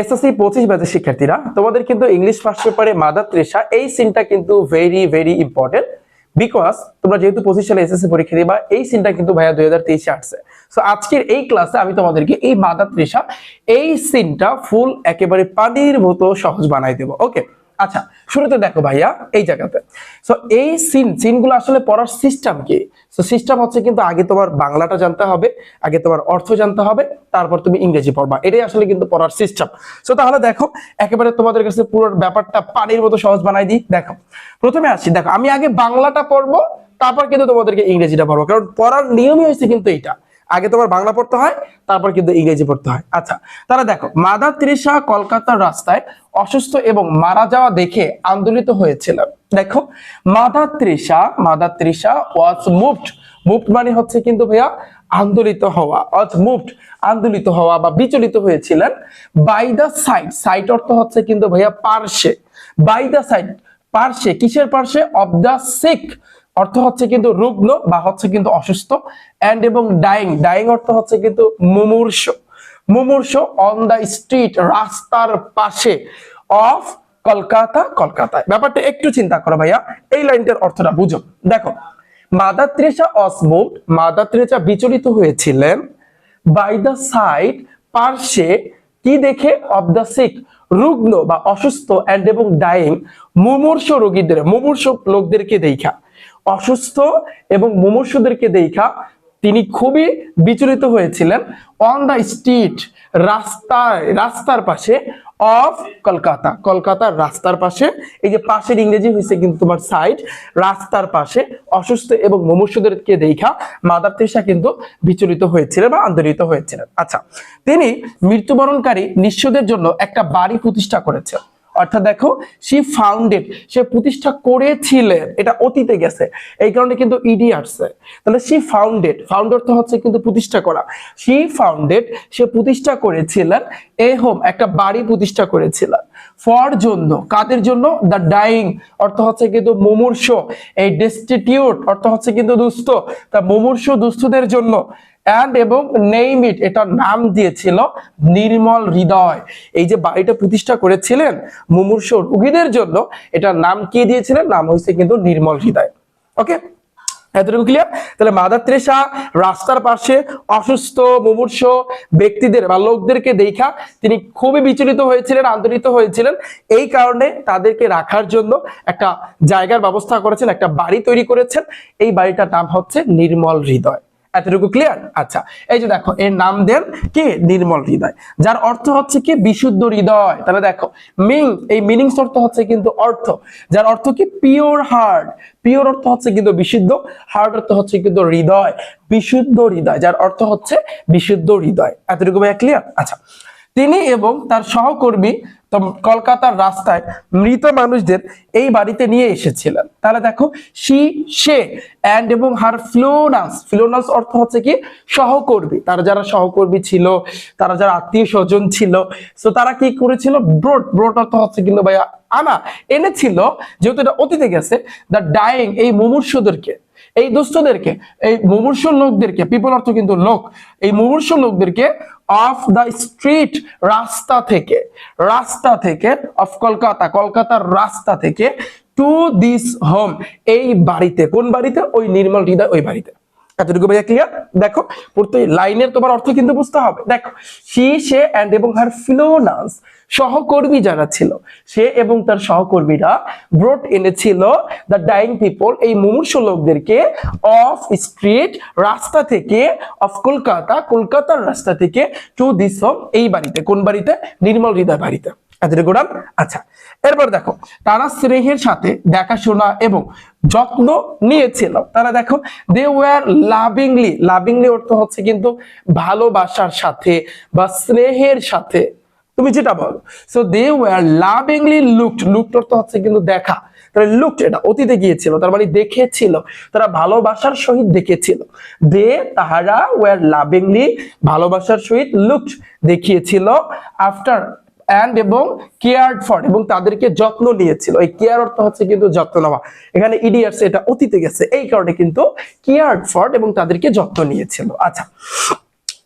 SSC 25 ব্যাচের শিক্ষার্থীরা, তোমাদের কিন্তু ইংলিশ ফার্স্ট পেপারে মাদার তেরেসা এই সিনটা কিন্তু ভেরি ভেরি ইম্পর্টেন্ট, বিকজ তোমরা যেহেতু 25 সালে এসএসসি পরীক্ষা দিবা, এই সিনটা কিন্তু ভাইয়া 2023 আসছে। সো আজকের এই ক্লাসে আমি তোমাদেরকে এই মাদার তেরেসা এই সিনটা ফুল একেবারে পানির মতো সহজ বানাই দেবো। ওকে, আচ্ছা শুরুতে দেখো ভাইয়া এই জায়গাতে, সো এই সিনগুলো আসলে পড়ার সিস্টেম কি? সো সিস্টেম হচ্ছে কিন্তু আগে তোমার বাংলাটা জানতে হবে, আগে তোমার অর্থ জানতে হবে, তারপর তুমি ইংরেজি পড়বা, এটাই আসলে কিন্তু পড়ার সিস্টেম। সো তাহলে দেখো একেবারে তোমাদের কাছে পুরো ব্যাপারটা পানির মতো সহজ বানাই দিই। দেখো প্রথমে আসি, দেখো আমি আগে বাংলাটা পড়বো, তারপর কিন্তু তোমাদেরকে ইংরেজিটা পড়বো, কারণ পড়ার নিয়মই হয়েছে কিন্তু এইটা, আগে তোমার বাংলা পড়তে হয়, তারপর কিন্তু ইংরেজি পড়তে হয়। আচ্ছা তাহলে দেখো, মাদার তেরেসা কলকাতার রাস্তায় অসুস্থ এবং মারা যাওয়া দেখে আন্দোলিত হয়েছিলেন। দেখো মাদার তেরেসা ওয়াজ মুভড মানে হচ্ছে কিন্তু ভাইয়া আন্দোলিত হওয়া, আন্দোলিত হওয়া বা বিচলিত হয়েছিলেন। বাই দা সাইড অর্থ হচ্ছে কিন্তু ভাইয়া পার্শ্বে, বাই দা সাইড পার্শ্বে, কিসের পার্শ্বে? অফ দা সিক অর্থ হচ্ছে কিন্তু রুগ্ন বা হচ্ছে কিন্তু অসুস্থ, এন্ড এবং ডাইং অর্থ হচ্ছে কিন্তু মুমূর্ষ অন দা স্ট্রিট রাস্তার পাশে অফ কলকাতায়। ব্যাপারটা একটু চিন্তা করো ভাইয়া, এই লাইনটার অর্থটা বুঝো। দেখো মাদার তেরেসা ওয়াজ মুভড, মাদার তেরেসা বিচলিত হয়েছিলেন, বাই দা সাইড পার্শ্বে, কি দেখে? অফ দা সিক রুগ্ন বা অসুস্থ, এন্ড এবং ডাইং মুমূর্ষ লোকদেরকে দেখা, অসুস্থ এবং মুমূর্ষদেরকে দেখা তিনি খুবই বিচলিত হয়েছিলেন। অন দা স্ট্রিট রাস্তার পাশে অফ কলকাতার রাস্তার পাশে, এই যে পাশের ইংরেজি হয়েছে কিন্তু তোমার সাইড, রাস্তার পাশে অসুস্থ এবং মুমূর্ষদেরকে দেখা মাদার তেরেসা কিন্তু বিচলিত হয়েছিলেন বা আন্দোলিত হয়েছিলেন। আচ্ছা, তিনি মৃত্যুবরণকারী নিঃস্বদের জন্য একটা বাড়ি প্রতিষ্ঠা করেছেন, অর্থাৎ দেখো সে প্রতিষ্ঠা করেছিলেন, এটা অতীতে গেছে, এই কারণে কিন্তু ইডি আসছে। তাহলে ফাউন্ড অর্থ হচ্ছে কিন্তু প্রতিষ্ঠা করা, সে প্রতিষ্ঠা করেছিলেন এ হোম, একটা বাড়ি প্রতিষ্ঠা করেছিলেন। ফর জন্য, কাদের জন্য? দ্য ডাইং অর্থ হচ্ছে কিন্তু মুমূর্ষ, এই ডেস্টিটিউট অর্থ হচ্ছে কিন্তু দুস্থ, তা মুমূর্ষ দুস্থদের জন্য, এন্ড এবং নেইম ইট, এটা নাম দিয়েছিল নির্মল হৃদয়। এই যে বাড়িটা প্রতিষ্ঠা করেছিলেন মুমূর্ষ রোগীদের জন্য, এটার নাম কি দিয়েছিলেন? নাম হয়েছে কিন্তু নির্মল হৃদয়। ওকে, এতটুকু ক্লিয়ার? তাহলে মাদার তেরেসা রাস্তার পাশে অসুস্থ মুমূর্ষ ব্যক্তিদের বা লোকদেরকে দেখা তিনি খুবই বিচলিত হয়েছিলেন, আন্দোলিত হয়েছিলেন, এই কারণে তাদেরকে রাখার জন্য একটা জায়গার ব্যবস্থা করেছেন, একটা বাড়ি তৈরি করেছেন, এই বাড়িটার নাম হচ্ছে নির্মল হৃদয়। এতটুকু ক্লিয়ার? আচ্ছা, এই যে দেখো এর নাম দেন কি? নির্মল হৃদয়, যার অর্থ হচ্ছে কি? বিশুদ্ধ হৃদয়। তাহলে দেখো এই মিনিংস অর্থ হচ্ছে কিন্তু অর্থ, যার অর্থ কি? পিওর হার্ট, পিওর অর্থ হচ্ছে কিন্তু বিশুদ্ধ, হার্ট অর্থ হচ্ছে কিন্তু হৃদয়, বিশুদ্ধ হৃদয়, যার অর্থ হচ্ছে বিশুদ্ধ হৃদয়। এতটুকু ভাইয়া ক্লিয়ার? আচ্ছা, তিনি এবং তার সহকর্মী কলকাতার রাস্তায় মৃত মানুষদের এই বাড়িতে নিয়ে এসেছিলেন। তাহলে দেখো সে এন্ড এবং হার ফ্লোনাস অর্থ হচ্ছে কি? সহকর্মী, তারা যারা সহকর্মী ছিল, তারা যারা আত্মীয় স্বজন ছিল, সো তারা কি করেছিল? ব্রোট অর্থ হচ্ছে কিন্তু ভাইয়া এনেছিল, যেহেতু এটা অতীতে গেছে। দ্য ডাইং, এই মুমূর্ষদেরকে, এই দুস্থদেরকে, এই মুমূর্ষ লোকদেরকে, পিপল অর্থ কিন্তু লোক, এই মুমূর্ষ লোকদেরকে অফ দা স্ট্রিট রাস্তা থেকে অফ কলকাতার রাস্তা থেকে টু দিস হোম, এই বাড়িতে। কোন বাড়িতে? ওই নির্মল হৃদয় ওই বাড়িতে। এতটুকু ভাইয়া ক্লিয়ার? দেখো প্রত্যেক লাইনের তোমার অর্থ কিন্তু বুঝতে হবে। দেখো সে এন্ড এবং হার ফ্লোনাস, সহকর্মী যারা ছিল, সে এবং তার সহকর্মীরা ব্রোট এনেছিল দ্য ডাইং পিপল, এই মুমূর্ষ লোকদেরকে অফ স্ট্রিট রাস্তা থেকে, অফ কলকাতার রাস্তা থেকে টু দিস হোম, এই বাড়িতে। কোন বাড়িতে? নির্মল হৃদয় বাড়িতে। আচ্ছা, এরপর দেখো তারা স্নেহের সাথে দেখাশোনা এবং যত্ন নিয়েছিল। তারা দেখো দে ওয়ার লাভিংলি অর্থ হচ্ছে কিন্তু ভালোবাসার সাথে বা স্নেহের সাথে, তুমি যেটা বলো। So they were lovingly looked অর্থ হচ্ছে কিন্তু দেখা, তাহলে লুকড এটা অতীতে গিয়েছিল, তার মানে দেখেছিল, তারা ভালোবাসার সহিত দেখেছিল। তাহারা ওয়ার লাভিংলি, ভালোবাসার সহিত, লুকড দেখিয়েছিল, আফটার এন্ড এবং কেয়ার্ড ফর, এবং তাদেরকে যত্ন নিয়েছিল। এই কেয়ার অর্থ হচ্ছে কিন্তু যত্ন নেওয়া, এখানে ইডিয়ার্স, এটা অতীতে গেছে, এই কারণে কিন্তু কেয়ার্ড ফর এবং তাদেরকে যত্ন নিয়েছিল। আচ্ছা,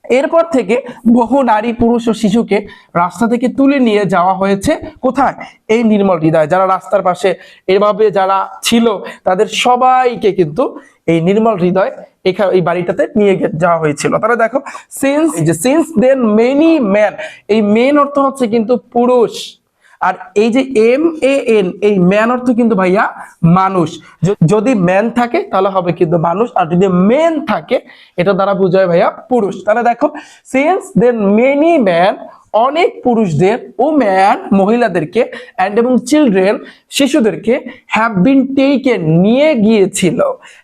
এরপর থেকে বহু নারী পুরুষ ও শিশুকে রাস্তা থেকে তুলে নিয়ে যাওয়া হয়েছে কোথায়? এই নির্মল হৃদয়। যারা রাস্তার পাশে এভাবে যারা ছিল তাদের সবাইকে কিন্তু এই নির্মল হৃদয় এখানে এই বাড়িটাতে নিয়ে যাওয়া হয়েছিল। তাহলে দেখো সিন্স দেন মেনি ম্যান, এই মেন অর্থ হচ্ছে কিন্তু পুরুষ, আর এই যে MAN এই ম্যান অর্থ কিন্তু ভাইয়া মানুষ। যদি ম্যান থাকে তাহলে হবে কিন্তু মানুষ, আর যদি মেন থাকে এটা দ্বারা বোঝায় ভাইয়া পুরুষ। তাহলে দেখো সিন্স দেন মেনি ম্যান, অনেক পুরুষদের, ও ম্যান মহিলাদেরকে, এন্ড এবং চিলড্রেন শিশুদেরকে, হ্যাভ বিন টেকেন নিয়ে গিয়েছিল।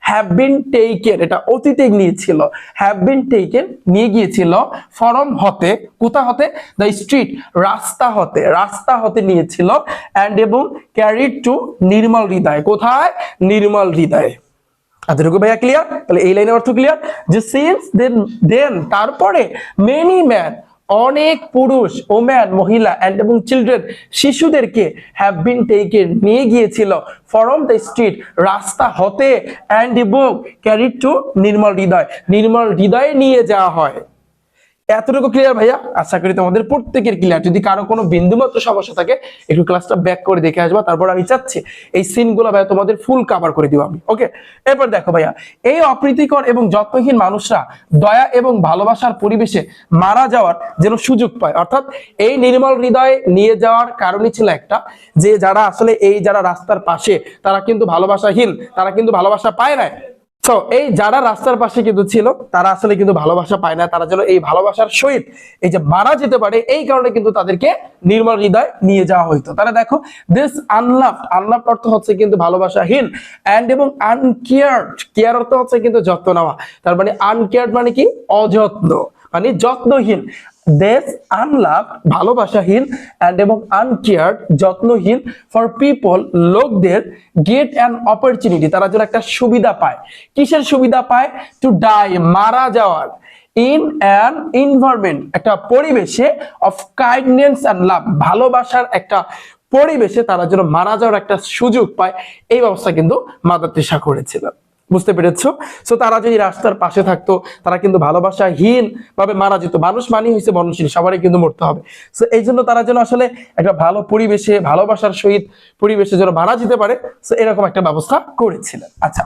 হ্যাভ বিন টেকেন এটা অতীতে নিয়েছিল, হ্যাভ বিন টেকেন নিয়ে গিয়েছিল, ফরম হতে, কোথা হতে? দ্য স্ট্রিট রাস্তা হতে, রাস্তা হতে নিয়েছিল, এন্ড এবং ক্যারিড টু নির্মল হৃদয়, কোথায়? নির্মল হৃদয়ে। এতটুকু ভাইয়া ক্লিয়ার? তাহলে এই লাইনের অর্থ ক্লিয়ার যে সিন্স দেন তারপরে মেনি ম্যান অনেক পুরুষ, ওম্যান মহিলা, এন্ড এবং চিলড্রেন শিশুদেরকে, হ্যাভ বিন টেকেন নিয়ে গিয়েছিল, ফ্রম দ্য স্ট্রিট রাস্তা হতে, এন্ড এবং ক্যারিড টু নির্মল হৃদয় নির্মল হৃদয়ে নিয়ে যাওয়া হয়। এতটুকু ক্লিয়ার ভাইয়া? আশা করি তোমাদের প্রত্যেকের ক্লিয়ার। যদি কারো কোনো বিন্দুমাত্র সমস্যা থাকে একটু ক্লাসটা ব্যাক করে দেখে আসবা, তারপর আমি চাচ্ছি এই সিনগুলো ভাইয়া তোমাদের ফুল কভার করে দিব আমি। ওকে, এরপর দেখো ভাইয়া, এই অপ্রীতিকর এবং যত্নহীন মানুষরা দয়া এবং ভালোবাসার পরিবেশে মারা যাওয়ার যেন সুযোগ পায়। অর্থাৎ এই নির্মল হৃদয়ে নিয়ে যাওয়ার কারণই ছিল একটা, যে যারা আসলে এই যারা রাস্তার পাশে তারা কিন্তু ভালোবাসাহীন, তারা কিন্তু ভালোবাসা পায় না। তো এই যারা রাস্তার পাশে কিন্তু ছিল তারা আসলে কিন্তু ভালোবাসা পায় না, তারা যেন এই ভালোবাসার সহিত এই যে মারা যেতে পারে, এই কারণে কিন্তু তাদেরকে নির্মল হৃদয় নিয়ে যাওয়া হইতো। তাহলে দেখো দিস আনলাভড, আনলাভড অর্থ হচ্ছে কিন্তু ভালোবাসাহীন, এন্ড এবং আনকেয়ার্ড, কেয়ার অর্থ হচ্ছে কিন্তু যত্ন নেওয়া, তার মানে আনকেয়ার্ড মানে কি? অযত্ন, মানে যত্নহীন। দেশ আনলাভ ভালোবাসাহীন, এন্ড এবং আনকেয়ার্ড যত্নহীন, ফর পিপল লোকদের, গেট অ্যান অপরচুনিটি তারা যেন একটা সুবিধা পায়। কিসের সুবিধা পায়? টু ডাই মারা যাওয়ার, ইন অ্যান এনভায়রনমেন্ট একটা পরিবেশে, অফ কাইন্ডনেস অ্যান্ড লাভ ভালোবাসার একটা পরিবেশে তারা যেন মারা যাওয়ার একটা সুযোগ পায়। এই ব্যবস্থা কিন্তু মাদার তেরেসা করেছিল। বুঝতে পেরেছো? সো তারা যদি রাস্তার পাশে থাকতো তারা কিন্তু ভালোবাসাহীন ভাবে মারা যেত। মানুষ মানেই হয়েছে মরণশীল, সবারই কিন্তু মরতে হবে। সো এই জন্য তারা যেন আসলে একটা ভালো পরিবেশে ভালোবাসার সহিত পরিবেশে যেন মারা যেতে পারে, সো এরকম একটা ব্যবস্থা করেছিলেন। আচ্ছা,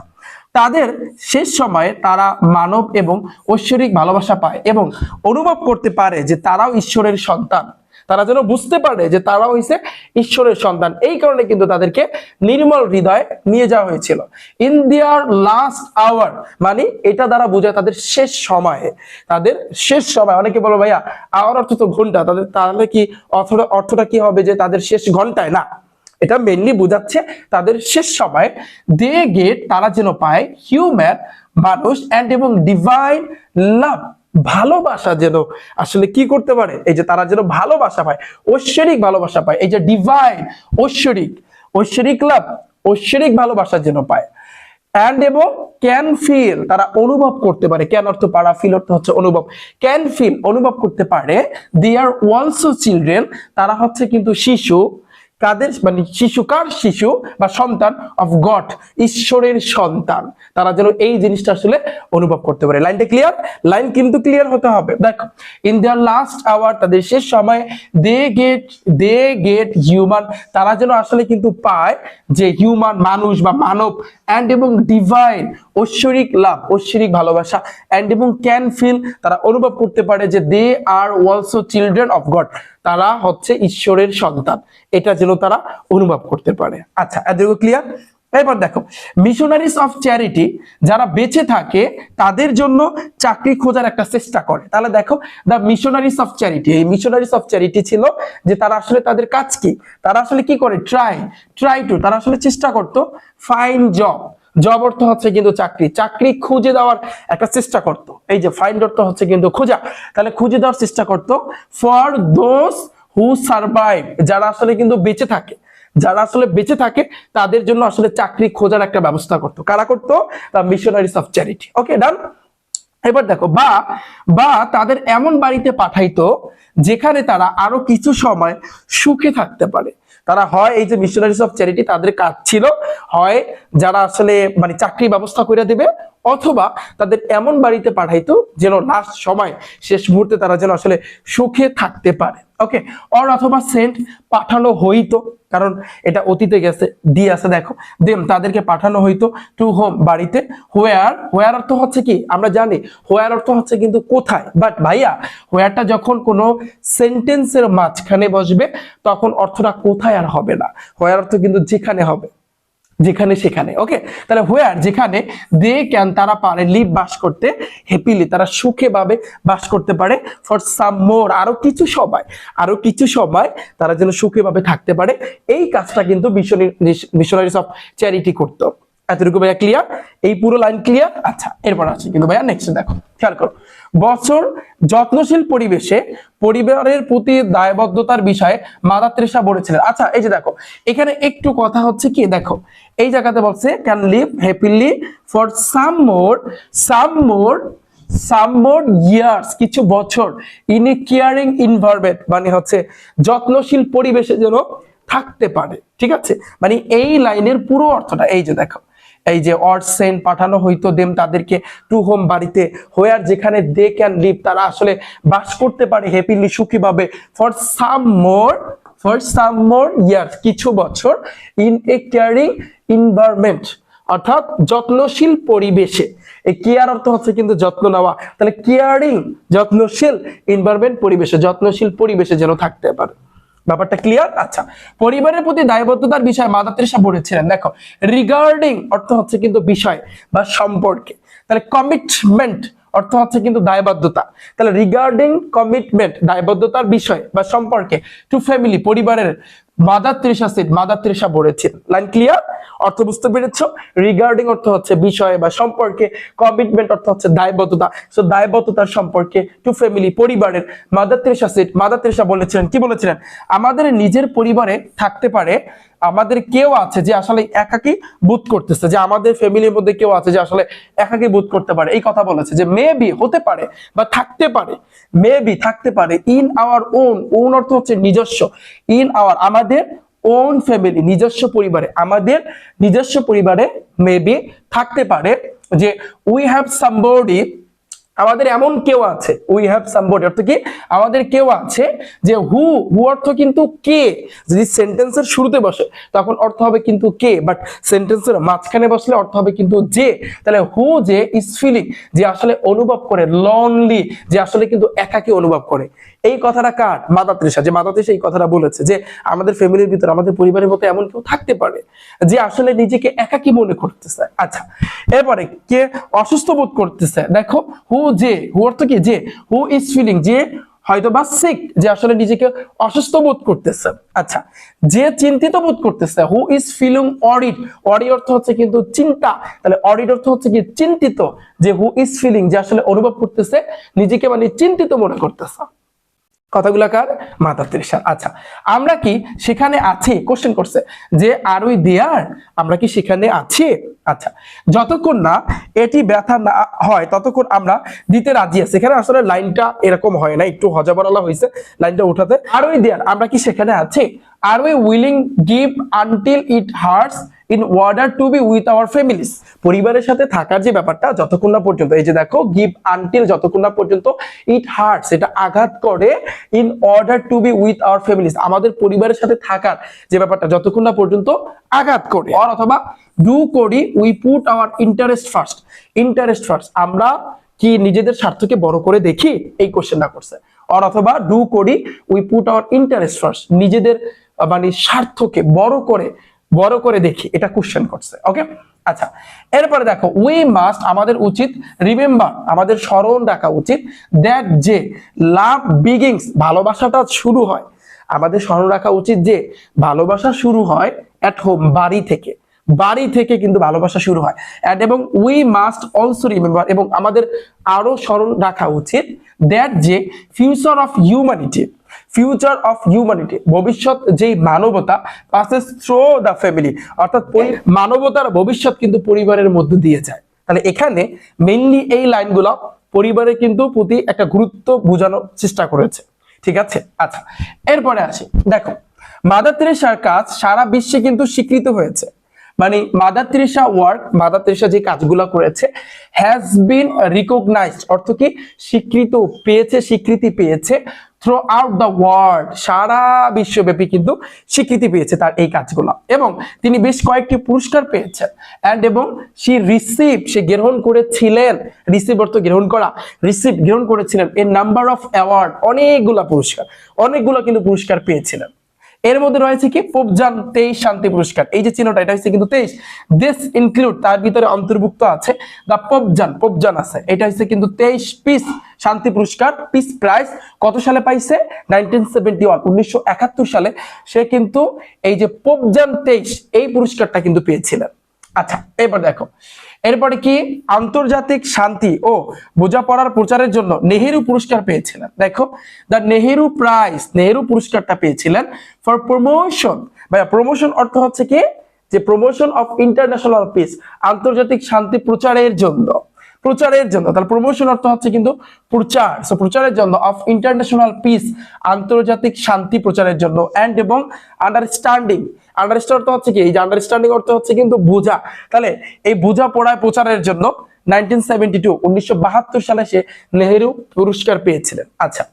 তাদের শেষ সময়ে তারা মানব এবং ঐশ্বরিক ভালোবাসা পায় এবং অনুভব করতে পারে যে তারাও ঈশ্বরের সন্তান। তারা যেন বুঝতে পারে যে তারা হইছে ঈশ্বরের সন্তান, এই কারণে কিন্তু তাদেরকে নির্মল হৃদয়ে নিয়ে যাওয়া হয়েছিল। ইন দেয়ার লাস্ট আওয়ার মানে এটা দ্বারা বোঝায় তাদের শেষ সময়ে, তাদের শেষ সময়। অনেকে বলো ভাইয়া আওয়ার অর্থ তো ঘন্টা, তাদের তাহলে কি অর্থটা কি হবে যে তাদের শেষ ঘন্টায়? না, এটা মেনলি বোঝাচ্ছে তাদের শেষ সময় দে গেট তারা যেন পায় হিউম্যান মানুষ, এন্ড এবং ডিভাইন লাভ ভালোবাসা যেন আসলে কি করতে পারে, এই যে তারা যেন ভালোবাসা পায়, ঐশ্বরিক ভালোবাসা পায়। এই যে ডিভাইন ঐশ্বরিক লাভ ঐশ্বরিক ভালোবাসা যেন পায়, এন্ড এবং ক্যান ফিল তারা অনুভব করতে পারে। ক্যান অর্থ পারা, ফিল অর্থ হচ্ছে অনুভব। ক্যান ফিল অনুভব করতে পারে। দে আর অলসো চিলড্রেন তারা হচ্ছে কিন্তু শিশু। কাদের মানে শিশু? কার শিশু বা সন্তান? অফ গড ঈশ্বরের সন্তান। তারা যেন এই জিনিসটা আসলে অনুভব করতে পারে। লাইনটা ক্লিয়ার? লাইন কিন্তু ক্লিয়ার হতে হবে। দেখো, ইন দেয়ার লাস্ট আওয়ার তাদের শেষ সময় দে গেট হিউম্যান তারা যেন আসলে কিন্তু পায় যে হিউম্যান মানুষ বা মানব, এন্ড এবং ডিভাইন ঐশ্বরিক লাভ ঐশ্বরিক ভালোবাসা, এন্ড এবং ক্যান ফিল তারা অনুভব করতে পারে যে they are also children of God তারা হচ্ছে ঈশ্বরের সন্তান, এটা যেন তারা অনুভব করতে পারে। আচ্ছা, এতটুকু ক্লিয়ার? এবার দেখো, মিশনারিজ অফ চ্যারিটি যারা বেঁচে থাকে তাদের জন্য চাকরি খোঁজার একটা চেষ্টা করে। তাহলে দেখো, দ্য মিশনারিজ অফ চ্যারিটি, এই মিশনারিজ অফ চ্যারিটি ছিল যে তারা আসলে তাদের কাজ কি? তারা আসলে কি করে? ট্রাই টু তারা আসলে চেষ্টা করতো ফাইন্ড জব অর্থ হচ্ছে কিন্তু চাকরি খুঁজে দেওয়ার একটা চেষ্টা করত। এই যে ফাইন্ড অর্থ হচ্ছে কিন্তু খোঁজা, তাহলে খুঁজে দেওয়ার চেষ্টা করত। ফর দোজ হু সারভাইভ যারা আসলে কিন্তু বেঁচে থাকে, যারা আসলে বেঁচে থাকে তাদের জন্য আসলে চাকরি খোঁজার একটা ব্যবস্থা করতো। কারা করতো? The missionaries of charity. Okay, done. এবার দেখো বা বা তাদের এমন বাড়িতে পাঠাইতো যেখানে তারা আরো কিছু সময় সুখে থাকতে পারে। তারা হয় এই যে মিশনারিজ অফ চ্যারিটি তাদের কাজ ছিল হয় যারা আসলে মানে চাকরি ব্যবস্থা করে দেবে, অথবা তাদের এমন বাড়িতে পাঠাইতো যেন লাস্ট সময় শেষ মুহূর্তে তারা যেন আসলে সুখে থাকতে পারে। ওকে, অর অথবা সেন্ট পাঠানো হইতো, কারণ এটা অতীতে গেছে দিয়ে আছে দেখো, দেম তাদেরকে পাঠানো হইতো টু হোম বাড়িতে। হোয়ার হোয়ার অর্থ হচ্ছে কি আমরা জানি, হোয়ার অর্থ হচ্ছে কিন্তু কোথায়, বাট ভাইয়া হোয়ারটা যখন কোনো সেন্টেন্সের মাঝখানে বসবে তখন অর্থটা কোথায় আর হবে না, হোয়ার অর্থ কিন্তু যেখানে হবে, যেখানে সেখানে। ওকে, তাহলে হোয়ার যেখানে দে ক্যান তারা পারে লিভ বাস করতে, হ্যাপিলি তারা সুখে ভাবে বাস করতে পারে, ফর সাম মোর আরো কিছু সময়, আরো কিছু সময় তারা যেন সুখে ভাবে থাকতে পারে। এই কাজটা কিন্তু মিশনারিজ অফ চ্যারিটি করতো। এতটুকু ভাইয়া ক্লিয়ার? এই পুরো লাইন ক্লিয়ার? আচ্ছা, এরপর আছে কিন্তু ভাইয়া নেক্সট দেখো, খেয়াল করো। বছর যত্নশীল পরিবেশে পরিবারের প্রতি দায়বদ্ধতার বিষয়ে মাদার তেরেসা বলেছিলেন। আচ্ছা, এই যে দেখো এখানে একটু কথা হচ্ছে কি, দেখো এই জায়গাতে বলছে can live happily for some more years কিছু বছর ইন এ কেয়ারিং এনভায়রনমেন্ট, মানে হচ্ছে যত্নশীল পরিবেশে যেন থাকতে পারে। ঠিক আছে, মানে এই লাইনের পুরো অর্থটা এই যে দেখো, এই যে অর সেন্ট পাঠানো হইতো দেম তাদেরকে টু হোম বাড়িতে, হোয়ার যেখানে দে ক্যান লিভ তারা আসলে বাস করতে পারে হ্যাপিলি সুখী ভাবে, ফর সাম মোর ইয়ার্স কিছু বছর ইন এ কেয়ারিং এনভায়রনমেন্ট অর্থাৎ যত্নশীল পরিবেশে। এই কেয়ার অর্থ হচ্ছে কিন্তু যত্ন নেওয়া, তাহলে কেয়ারিং যত্নশীল এনভায়রনমেন্ট পরিবেশে, যত্নশীল পরিবেশে যেন থাকতে পারে। ব্যাপারটা ক্লিয়ার? আচ্ছা, পরিবারের প্রতি দায়বদ্ধতার বিষয় মাদার তেরেসা বলেছিলেন। দেখো রিগার্ডিং অর্থ হচ্ছে কিন্তু বিষয় বা সম্পর্কে, তাহলে কমিটমেন্ট অর্থ হচ্ছে কিন্তু দায়বদ্ধতা, তাহলে রিগার্ডিং কমিটমেন্ট দায়বদ্ধতার বিষয় বা সম্পর্কে, টু ফ্যামিলি পরিবারের মাদার তেরেসা বলেছেন। Line clear? অর্থ বুঝতে পেরেছো? রিগার্ডিং অর্থ হচ্ছে বিষয় বা সম্পর্কে, কমিটমেন্ট অর্থ হচ্ছে দায়বদ্ধতা, সো দায়বদ্ধতার সম্পর্কে, টু ফ্যামিলি পরিবারের মাদার তেরেসা বলেছিলেন, কি বলেছিলেন? আমাদের নিজের পরিবারে থাকতে পারে, আমাদের কেউ আছে যে আসলে একাকী বোধ করতেছে, যে আমাদের ফ্যামিলির মধ্যে কেউ আছে যে আসলে একাকী বোধ করতে পারে, এই কথা বলেছে যে মেবি হতে পারে বা থাকতে পারে, মেবি থাকতে পারে ইন আওয়ার ওন অর্থ হচ্ছে নিজস্ব, ইন আওয়ার আমাদের ওন ফ্যামিলি নিজস্ব পরিবারে, আমাদের নিজস্ব পরিবারে মেবি থাকতে পারে যে উই হ্যাভ সামবডি আমাদের এমন কেউ আছে, উই হ্যাভ সামবডি অর্থ কি আমাদের কেউ আছে, যে হু অর্থ কিন্তু কে, যদি সেন্টেন্সের শুরুতে বসে তখন অর্থ হবে কিন্তু কে, বাট সেন্টেন্সের মাঝখানে বসলে অর্থ হবে কিন্তু যে। তাহলে হু যে ইজ ফিলিং যে আসলে অনুভব করে, লনলি যে আসলে কিন্তু একাকী অনুভব করে। এই কথাটা কার? মাদার তেরেসা, যে মাদার তেরেসা এই কথাটা বলেছে যে আমাদের ফ্যামিলির ভিতরে আমাদের পরিবারের মতো এমন কেউ থাকতে পারে যে আসলে নিজেকে একাকী মনে করতেছে। আচ্ছা, এরপরে কে অসুস্থ বোধ করতেছে, দেখো হু অর্থ কি যে হু ইজ ফিলিং যে হয়তো বা সিক যে আসলে নিজেকে অসুস্থ বোধ করতেছে। আচ্ছা, যে চিন্তিত বোধ করতেছে, হু ইজ ফিলিং অরিড অর্থ হচ্ছে কিন্তু চিন্তা, তাহলে অরিড অর্থ হচ্ছে কি চিন্তিত, যে হু ইজ ফিলিং যে আসলে অনুভব করতেছে নিজেকে মানে চিন্তিত মনে করতেছে। কথাগুলা কার? Mother Teresa. আচ্ছা, আমরা কি সেখানে আছি? কোশ্চেন করছে যে আর উই দেয়ার, আমরা কি সেখানে আছি? আচ্ছা, যতক্ষণ না এটি ব্যথা না হয় ততক্ষণ আমরা দিতে রাজি আছি। এখানে আসলে লাইনটা এরকম হয় না, একটু হজাবরলা হয়েছে লাইনটা উঠাতে। আর উই দেয়ার, আমরা কি সেখানে আছি? Are we willing give until it hurts in order to be with our families, পরিবারের সাথে থাকার যে ব্যাপারটা যতক্ষণ না পর্যন্ত, এই যে দেখো গিভ আনটিল যতক্ষণ না পর্যন্ত, ইট হার্টস এটা আঘাত করে, in order to be with our families আমাদের পরিবারের সাথে থাকার যে ব্যাপারটা যতক্ষণ না পর্যন্ত আঘাত করে, অর অথবা ডু করি we put hour interest first আমরা কি নিজেদের স্বার্থকে বড় করে দেখি, এই কোশ্চেনটা করছে। অর অথবা ডু করি we put hour interest first নিজেদের মানে স্বার্থকে বড় করে দেখি, এটা কোশ্চেন করছে। ওকে, আচ্ছা, এরপরে দেখো উই মাস্ট আমাদের উচিত, রিমেম্বার আমাদের স্মরণ রাখা উচিত, দ্যাট যে লাভ বিগিংস ভালোবাসাটা শুরু হয়, আমাদের স্মরণ রাখা উচিত যে ভালোবাসা শুরু হয় অ্যাট হোম বাড়ি থেকে কিন্তু ভালোবাসা শুরু হয়। এবং উই মাস্ট অলসো রিমেম্বার এবং আমাদের আরো স্মরণ রাখা উচিত, দ্যাট যে ফিউচার অফ হিউম্যানিটি ভবিষ্যৎ যেই মানবতা পাসেস থ্রু দ্য ফ্যামিলি, অর্থাৎ মানবতার ভবিষ্যৎ কিন্তু পরিবারের মধ্যে দিয়ে যায়। তাহলে এখানে মেইনলি এই লাইনগুলো পরিবারের কিন্তু প্রতি একটা গুরুত্ব বোঝানোর চেষ্টা করেছে। ঠিক আছে, আচ্ছা এরপরে আসি। দেখো মাদার তেরেসার কাজ সারা বিশ্বে কিন্তু স্বীকৃত হয়েছে, মানে mother Teresa work, mother Teresa যে কাজগুলো করেছে হ্যাজ বিন রিকগনাইজড, অর্থ কি স্বীকৃত পেয়েছে, স্বীকৃতি পেয়েছে থ্রু আউট দ্য ওয়ার্ল্ড, সারা বিশ্বব্যাপী কিন্তু স্বীকৃতি পেয়েছে তার এই কাজগুলো, এবং তিনি বেশ কয়েকটি পুরস্কার পেয়েছেন এন্ড এবং সে গ্রহণ করেছিলেন, রিসিভ অর্থ গ্রহণ করা, গ্রহণ করেছিলেন এ নাম্বার অফ অ্যাওয়ার্ড, অনেকগুলা পুরস্কার, অনেকগুলো কিন্তু পুরস্কার পেয়েছিলেন। এর মধ্যে রয়েছে কি পোপজান 23 শান্তি পুরস্কার, এই যে চিহ্নটা এটা হচ্ছে কিন্তু 23, দিস ইনক্লুড তার ভিতরে অন্তর্ভুক্ত আছে দা পোপজান আছে, এটা হচ্ছে কিন্তু 23 পিস শান্তি পুরস্কার, পিস প্রাইজ কত সালে পাইছে 1971, 1971 সালে সে কিন্তু এই যে পোপজান 23 এই পুরস্কারটা কিন্তু পেয়েছিলেন। আচ্ছা এবার দেখো এরপরে কি আন্তর্জাতিক শান্তি ও বোঝাপড়ার প্রচারের জন্য নেহেরু পুরস্কার পেয়েছিলেন। দেখো দ্য নেহেরু প্রাইজ, নেহেরু পুরস্কারটা পেয়েছিলেন ফর প্রমোশন, ভাইয়া প্রমোশন অর্থ হচ্ছে কি যে প্রমোশন অফ ইন্টারন্যাশনাল পিস, আন্তর্জাতিক শান্তি প্রচারের জন্য, তাহলে প্রমোশন অর্থ হচ্ছে কিন্তু প্রচার, সো প্রচারের জন্য অফ ইন্টারন্যাশনাল পিস, আন্তর্জাতিক শান্তি প্রচারের জন্য, এন্ড এবং আন্ডারস্ট্যান্ডিং, আন্ডারস্ট্যান্ড অর্থ হচ্ছে কি, এই যে আন্ডারস্ট্যান্ডিং অর্থ হচ্ছে কিন্তু বোঝা, তাহলে এই বোঝা পড়ায় প্রচারের জন্য 1972 সালে সে নেহেরু পুরস্কার পেয়েছিলেন। আচ্ছা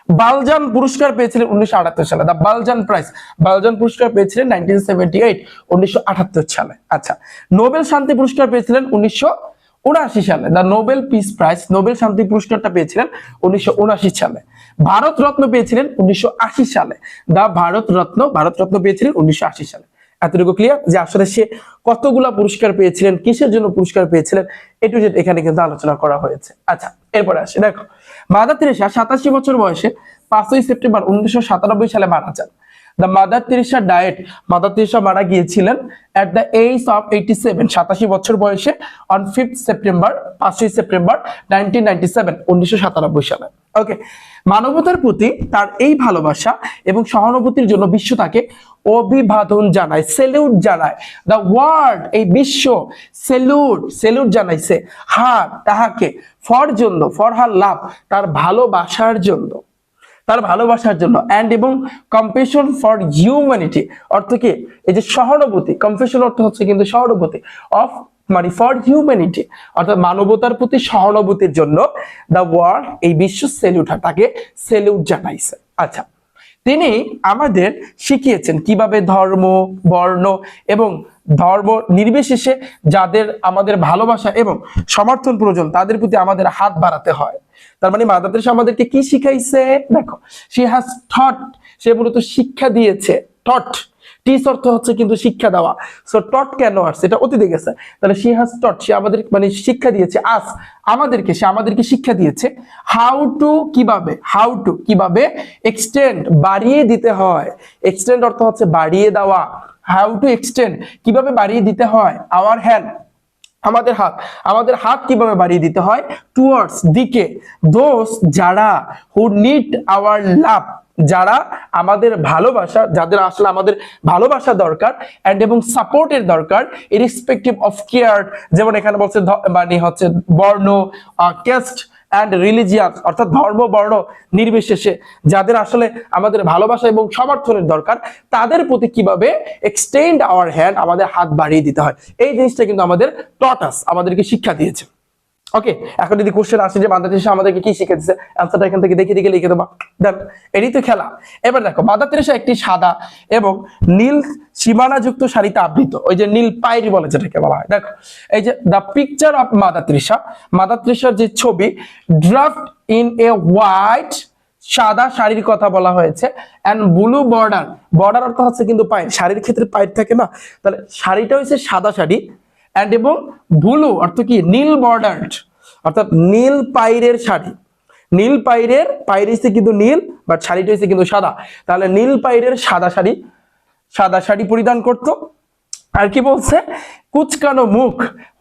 বালজান পুরস্কার পেয়েছিলেন 1978 সালে, দা বালজান প্রাইজ, বালজান পুরস্কার পেয়েছিলেন 1978 সালে। আচ্ছা নোবেল শান্তি পুরস্কার পেয়েছিলেন 1979 সালে, দা নোবেল পিস প্রাইজ, নোবেল শান্তি পুরস্কারটা পেয়েছিলেন 1979 সালে। ভারত রত্ন পেয়েছিলেন 1980 সালে, দা ভারত রত্ন পেয়েছিলেন 1980 সালে। এতটুকু ক্লিয়ার যে আসলে সে কতগুলা পুরস্কার পেয়েছিলেন, কিসের জন্য পুরস্কার পেয়েছিলেন, এটু জেড এখানে কিন্তু আলোচনা করা হয়েছে। আচ্ছা এরপরে আসে, দেখো মাদার তেরেসা 87 বছর বয়সে 5ই সেপ্টেম্বর 1997 সালে মারা যান। The mother Teresa diet, mother Teresa মারা গিয়েছিলেন এট দ্য এজ অফ 87, 87 বছর বয়সে অন 5th সেপ্টেম্বর, 5ই সেপ্টেম্বর 1997 সালে। ওকে, মানবতার প্রতি তার এই ভালোবাসা এবং সহানুভূতির জন্য বিশ্ব তাকে অভিবাদন জানায়, সেলুট জানায়, দ্য ওয়ার্ল্ড এই বিশ্ব সেলুট জানাইছে তাহাকে ফর হার লাভ, তার ভালোবাসার জন্য, এন্ড এবং কম্পেশন ফর হিউম্যানিটি অর্থ কি এই যে সহানুভূতি, কম্পেশন অর্থ হচ্ছে কিন্তু সহানুভূতি, অফ মানে ফর হিউম্যানিটি অর্থাৎ মানবতার প্রতি সহানুভূতির জন্য দ্য ওয়ার্ল্ড এই বিশ্ব তাকে সেলুট জানাইছে। আচ্ছা তিনি আমাদের শিখিয়েছেন কিভাবে ধর্ম, বর্ণ এবং ধর্ম নির্বিশেষে যাদের আমাদের ভালোবাসা এবং সমর্থন প্রয়োজন তাদের প্রতি আমাদের হাত বাড়াতে হয়। তার মানে মাদার তেরেসা আমাদেরকে কি শিখাইছে, দেখো শি হ্যাজ টট, সে মূলত শিক্ষা দিয়েছে, টট টিচ অর্থ হচ্ছে কিন্তু শিক্ষা দেওয়া, সো টট কেন আসছে এটা অতীতে গেছে, তাহলে শি হ্যাজ টট, সে আমাদের মানে শিক্ষা দিয়েছে, সে আমাদেরকে শিক্ষা দিয়েছে হাউ টু কিভাবে এক্সটেন্ড বাড়িয়ে দিতে হয়, এক্সটেন্ড অর্থ হচ্ছে বাড়িয়ে দেওয়া, হাউ টু এক্সটেন্ড কিভাবে বাড়িয়ে দিতে হয়, আওয়ার হ্যান্ড আমাদের হাত কিভাবে বাড়িয়ে দিতে হয়, টুয়ার্ডস দিকে, দোজ যারা হু নিড আওয়ার লাভ, যারা আমাদের ভালোবাসা, যাদের আসলে আমাদের ভালোবাসা দরকার এন্ড এবং সাপোর্টের দরকার, ইররেসপেক্টিভ অফ কেয়ার, যেমন এখানে বলছে মানে হচ্ছে বর্ণ, কাস্ট এন্ড রিলিজিয়াস অর্থাৎ ধর্ম বর্ণ নির্বিশেষে যাদের আসলে আমাদের ভালোবাসা এবং সমর্থনের দরকার তাদের প্রতি কিভাবে এক্সটেন্ড আওয়ার হ্যান্ড, আমাদের হাত বাড়িয়ে দিতে হয়, এই জিনিসটা কিন্তু আমাদের টটাস, আমাদেরকে শিক্ষা দিয়েছে। ওকে, এখন যদি কোশ্চেন আসে যে মাদার তেরেসা আমাদেরকে কি শিখেছে, অ্যান্সারটা এখান থেকে দেখে লিখে দেবা, দেন এটাই তো খেলা। এবার দেখো মাদার তেরেসা একটি সাদা এবং নীল সীমানাযুক্ত শাড়িতে আবৃত, ওই যে নীল পাইরি বলে যেটাকে বলা হয়, দেখো এই যে দ্য পিকচার অফ মাদার তেরেসার যে ছবি ড্রাফট ইন এ হোয়াইট, সাদা শাড়ির কথা বলা হয়েছে, এন্ড ব্লু বর্ডার অর্থ হচ্ছে কিন্তু পাইর, শাড়ির ক্ষেত্রে পাইর থাকে না, তাহলে শাড়িটা হচ্ছে সাদা শাড়ি, এন্ড এবং ব্লু অর্থ কি নীল বর্ডার্ড অর্থাৎ নীল পাইরের শাড়ি, নীল পাইর হচ্ছে কিন্তু নীল বাট শাড়িটা হচ্ছে কিন্তু সাদা, তাহলে নীল পাইরের সাদা শাড়ি পরিধান করত। আর কি বলছে, কুচকানো মুখ,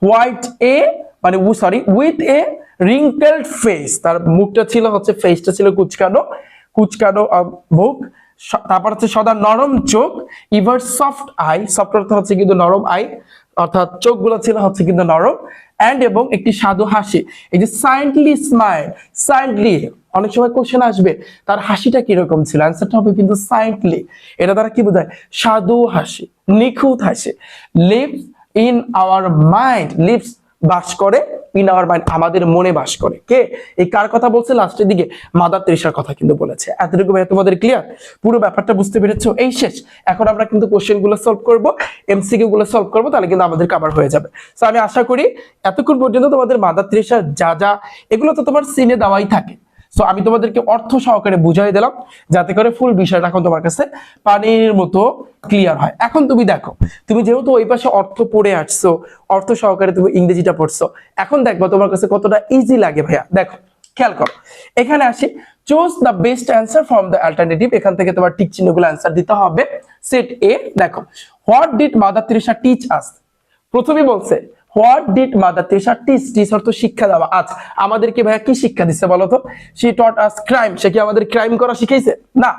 হোয়াইট এ মানে উইথ এ রিঙ্কেলড ফেস, তার মুখটা ছিল হচ্ছে ফেসটা ছিল কুচকানো মুখ, তারপর হচ্ছে সদা নরম চোখ, ইভার সফট আই, সফট অর্থ হচ্ছে কিন্তু নরম আই, অর্থাৎ চোখগুলো ছিল হচ্ছে কিন্তু নরম, এন্ড এবং একটি সাধু হাসি। এই যে সাইন্টলি স্মাইল, সাইন্টলি অনেক সময় কোশ্চেন আসবে তার হাসিটা কিরকম ছিল, অ্যান্সারটা হবে কিন্তু সাইন্টলি। এটা দ্বারা কি বোঝায়? সাধু হাসি, নিখুঁত হাসি। Lives in our mind, lives বাস করে, ইন আওয়ার মাইন্ড আমাদের মনে বাস করে। কে এই কার কথা বলছে? লাস্টের দিকে মাদার তেরেসার কথা কিন্তু বলেছে। এতটুকু ভাই তোমাদের ক্লিয়ার? পুরো ব্যাপারটা বুঝতে পেরেছো? এই শেষ। এখন আমরা কিন্তু কোশ্চেন গুলো সলভ করব, এমসিকিউ গুলো সলভ করব, তাহলে কিন্তু আমাদের কভার হয়ে যাবে। সো আমি আশা করি এতক্ষণ পর্যন্ত তোমাদের মাদার তেরেসা যা যা এগুলো তো তোমার সিনে দেওয়াই থাকে। সো আমি তোমাদেরকে অর্থ সহকারে বুঝাই দিলাম যাতে করে ফুল বিষয়টা এখন তোমার কাছে পানির মতো ক্লিয়ার হয়। এখন তুমি দেখো, তুমি যেহেতু ওই পাশে অর্থ পড়ে আসছো, অর্থ সহকারে তুমি ইংরেজিটা পড়ছো, এখন দেখবো তোমার কাছে কতটা ইজি লাগে ভাইয়া। দেখো খেয়াল করো, এখানে আসি, choose the best answer from the alternative. এখান থেকে তোমার টিক চিহ্নগুলো অ্যান্সার দিতে হবে। সেট এ, দেখো what did mother Teresa teach us. প্রথমেই বলছে what did mother Teresa teach, teach অর্থ শিক্ষা দেওয়া। আচ্ছা আমাদেরকে ভাইয়া কি শিক্ষা দিচ্ছে বলো তো? শি টট আস ক্রাইম, সে কি আমাদের ক্রাইম করা শিখাইছে? না।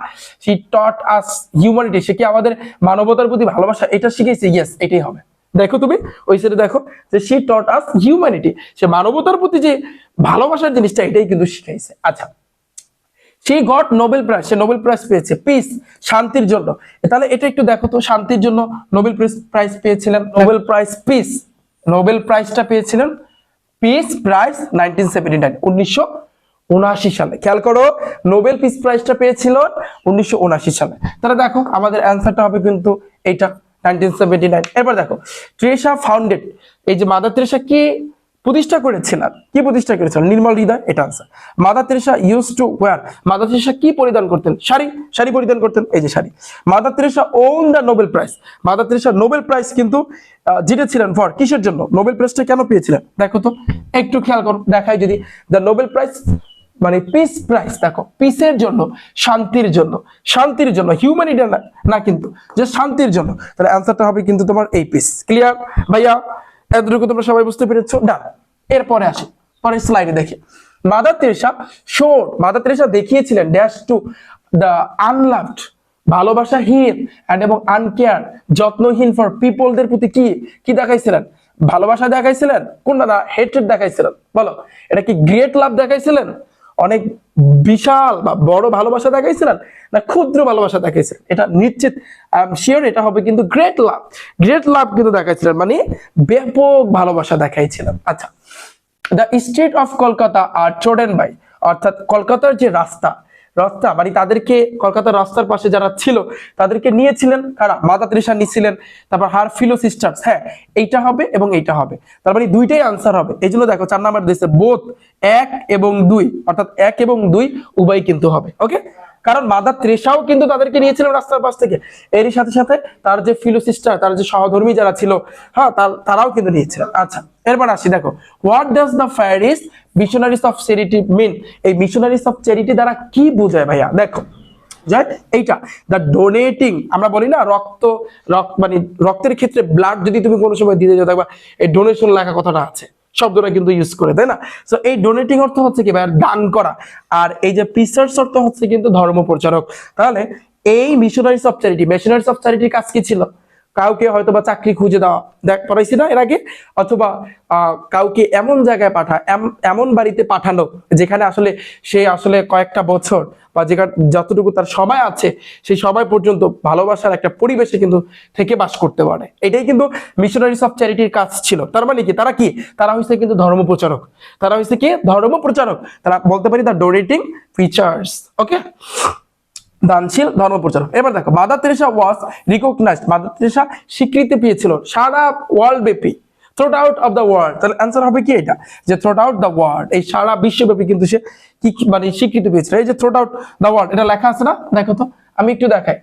শি টট আস হিউম্যানিটি, সে কি আমাদের মানবতার প্রতি ভালোবাসা এটা শিখাইছে? ইয়েস, এটাই হবে। দেখো তুমি ওই সাইডে দেখো যে শি টট আস হিউম্যানিটি, সে মানবতার প্রতি যে ভালোবাসার জিনিসটা এটাই কিন্তু শিখাইছে। আচ্ছা সে গট নোবেল প্রাইজ, সে নোবেল প্রাইজ পেয়েছে পিস, শান্তির জন্য। তাহলে এটা একটু দেখো তো, শান্তির জন্য নোবেল প্রাইজ পেয়েছিলেন, নোবেল প্রাইজ পিস, নোবেল প্রাইজটা পেয়েছিলেন পিস প্রাইজ 1979, 1979 সালে। খেয়াল করো, নোবেল পিস প্রাইজটা পেয়েছিল 1979 সালে। তাহলে দেখো আমাদের অ্যান্সারটা হবে কিন্তু এইটা 1979। এরপর দেখো তেরেসা ফাউন্ডেড, এই যে মাদার তেরেসা কি প্রতিষ্ঠা করেছিলেন, কি প্রতিষ্ঠা করেছিলেন? নির্মল হৃদয়, এটা answer. Mother Teresa use to wire, mother Teresa কি পরিধান করতেন? শাড়ি, শাড়ি পরিধান করতেন, এই যে sari. Mother Teresa won the Nobel prize, mother Teresa Nobel prize কিন্তু জিতেছিলেন ফর, কিসের জন্য? নোবেল প্রাইজটা কেন পেয়েছিলেন? দেখো তো একটু খেয়াল করো, দেখাই যদি, দ্য নোবেল প্রাইজ মানে পিস প্রাইজ, দেখো পিসের জন্য, শান্তির জন্য, শান্তির জন্য, হিউম্যানিটি না কিন্তু, যে শান্তির জন্য। তাহলে অ্যান্সারটা হবে কিন্তু তোমার এই পিস। ক্লিয়ার ভাইয়া? এতটুকু তোমরা সবাই বুঝতে পেরেছো? ডান। এরপরে আসি, পরের স্লাইডে দেখি, মাদার তেরেসা শোর, মাদার তেরেসা দেখিয়েছিলেন ড্যাশ টু দ্য আনলাভড, ভালোবাসাহীন এন্ড এবং আনকেয়ার, যত্নহীন ফর পিপলদের প্রতি কি কি দেখাইছিলেন? ভালোবাসা দেখাইছিলেন? কোনটা না হেট্রেড দেখাইছিলেন? বলো, এটা কি গ্রেট লাভ দেখাইছিলেন, অনেক বিশাল বা বড় ভালোবাসা দেখাইছিলেন, না ক্ষুদ্র ভালোবাসা দেখাইছিলেন? এটা নিশ্চিত শিওর এটা হবে কিন্তু গ্রেট লাভ, গ্রেট লাভ কিন্তু দেখাইছিলেন, মানে ব্যাপক ভালোবাসা দেখাইছিলেন। আচ্ছা, the street of Kolkata are trodden by, অর্থাৎ কলকাতার যে রাস্তা, রাস্তা মানে তাদেরকে, কলকাতার রাস্তার পাশে যারা ছিল তাদেরকে নিয়েছিলেন কারা? মাদার তেরেসা নিয়েছিলেন। তারপর হার ফিলো সিস্টার্স, হ্যাঁ এইটা হবে এবং এইটা হবে, তার মানে দুইটাই আনসার হবে। এই জন্য দেখো 4 নাম্বার দিয়েছে বোথ, 1 এবং 2, অর্থাৎ 1 এবং 2 উভয় কিন্তু হবে। ওকে, কারণ মাদার তেরেসাও কিন্তু তাদেরকে নিয়েছিলেন রাস্তার পাশ থেকে, এরই সাথে সাথে তার যে ফিলো সিস্টার, তার যে সহধর্মী যারা ছিল, হ্যাঁ তারাও কিন্তু নিয়েছিলেন। আচ্ছা এরপর আসি, দেখো what does the Paris missionaries of charity mean, এই মিশনারিজ অফ চ্যারিটি দ্বারা কি বোঝায় ভাইয়া? দেখো যাই এইটা, দ্য ডোনেটিং, আমরা বলি না রক্ত, মানে রক্তের ক্ষেত্রে ব্লাড যদি তুমি কোনো সময় দিতে যাও দেখবা এই ডোনেশন লেখা কথাটা আছে, শব্দটা কিন্তু ইউজ করে, তাই না? সো এই ডোনেটিং অর্থ হচ্ছে কি ভাই? দান করা। আর এই যে প্রিসার্চ অর্থ হচ্ছে কিন্তু ধর্ম প্রচারক। তাহলে এই missionaries of charity, missionaries of চ্যারিটির কাজ কি ছিল? কাউকে হয়তো বা চাকরি খুঁজে দেওয়া, দেখ পড়াইছি না এর আগে, অথবা কাউকে এমন জায়গায় এমন বাড়িতে পাঠানো যেখানে আসলে সে আসলে কয়েকটা বছর বা যেখানে যতটুকু তার সময় আছে সেই সময় পর্যন্ত ভালোবাসার একটা পরিবেশে কিন্তু থেকে বাস করতে পারে। এটাই কিন্তু মিশনারিজ অফ চ্যারিটির কাজ ছিল। তার মানে কি তারা কি? তারা হয়েছে কিন্তু ধর্ম প্রচারক, তারা হয়েছে কি? ধর্ম প্রচারক। তারা বলতে পারি দ্য ডোনেটিং প্রিচার্স। ওকে, দানশীল ধর্ম প্রচারক। এবার দেখো মাদার তেরেসা ওয়াজ রিকগনাইজড, মাদার তেরেসা স্বীকৃতি পেয়েছিল সারা ওয়ার্ল্ড ব্যাপী, থ্রুট আউট অফ দ্য ওয়ার্ল্ড। তাহলে অ্যান্সার হবে কি এটা, যে থ্রুট আউট দ্য ওয়ার্ল্ড, এই সারা বিশ্বব্যাপী কিন্তু সে কি মানে স্বীকৃতি পেয়েছিল। এই যে থ্রুট আউট দ্য ওয়ার্ল্ড এটা লেখা আছে না, দেখো তো আমি একটু দেখাই,